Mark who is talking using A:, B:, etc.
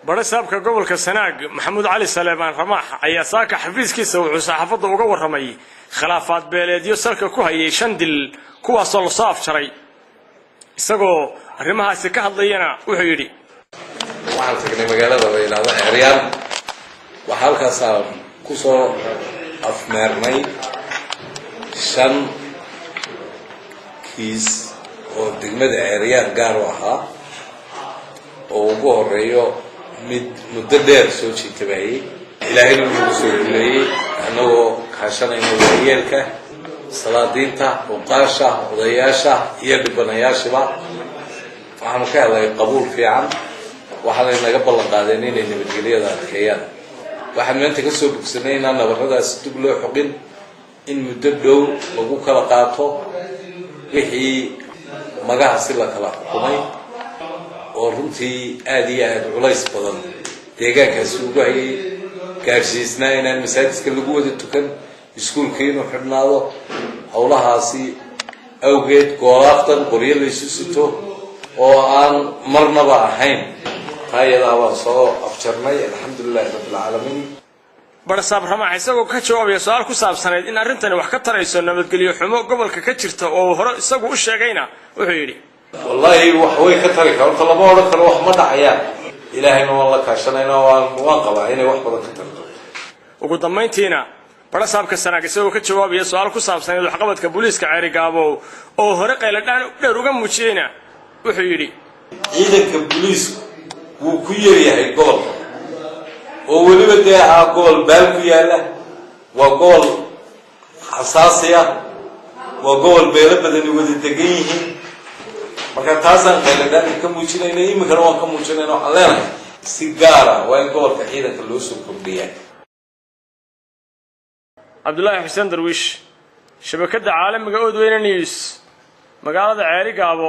A: bada saabka gobolka Sanaag Maxamuud Cali Saleeman Ramaax ayaa saaka xafiiskiisa wuxuu saxaafadda uga warramay khilaafaad beeleedyo salka ku hayay shandil kuwaas oo la soo afjaray isagoo arrimahaasi ka hadlayana wuxuu yiri
B: waxaan tagnay magaalada Weylada Eryaan waxa halkaas ku soo afmeernay shan kiis oo degmada Eryaan gaar u ahaa oo ugu horeeyo mid muddo dheer soo jiitay ilaahay inuu soo duleeyay anagoo kaashanayna waayeelka salaadiinta uqaasha odayaasha iyo dhibanayaashiba waxaan ka helay qabuul fiican waxaan naga ballan qaadeen inay nabadgelyada adkeeyaan waxaan maanta ka soo bogsanay inaan nabarradaas dib loo xoqin in muddo dhow lagu kala qaato wixii magaca si la kala xukumay oo runtii aad iyo aad culays badan deegaankaas ugu hayay gaarsiisnaa inaan masaajidka lagu wada tukan iskuulka inuu xidhnaado howlahaasi awgeed goolaaftan qoryo la isu sito oo aan marnaba ahayn taayada waa soo afjarnay alxamdulillahi rabbil caalamiin
A: barsaab Ramaax isagoo ka jawaabay su'aal ku saabsaneed in arrintani wax ka tarayso nabadgelyo xumo gobolka ka jirta oo hore isagu u sheegayna wuxuu yiri
B: والله وحوي كتري كان طلبوا ولا كانوا wax ma dhacayaan ilaahayna wala kaashanayna waan qabaa inay wax badan ka tarto
A: ugu dambeyntiina barsaabka Sanaag isagoo ka jawaabay su'aal ku saabsan wax qabadka booliiska Ceerigaabo oo hore qayladaan dheer uga muujiyayna wuxuu yiri
B: ciidanka booliisku wuu ku yeeyahay gobolka oo waliba deeca gobol baal ku yaala waa gobol xasaasiya waa gobol beelo badan wada degan yihiin marka taasan qayladaan ka muujinayna imika waan ka muujinayna waxaan leenahay si gaar ah waa in gobolka ciidanka loo soo kordhiyaa
A: Abdullahi Xuseen Darwish shabakada caalamiga oo Odweyne News magaalada Ceerigaabo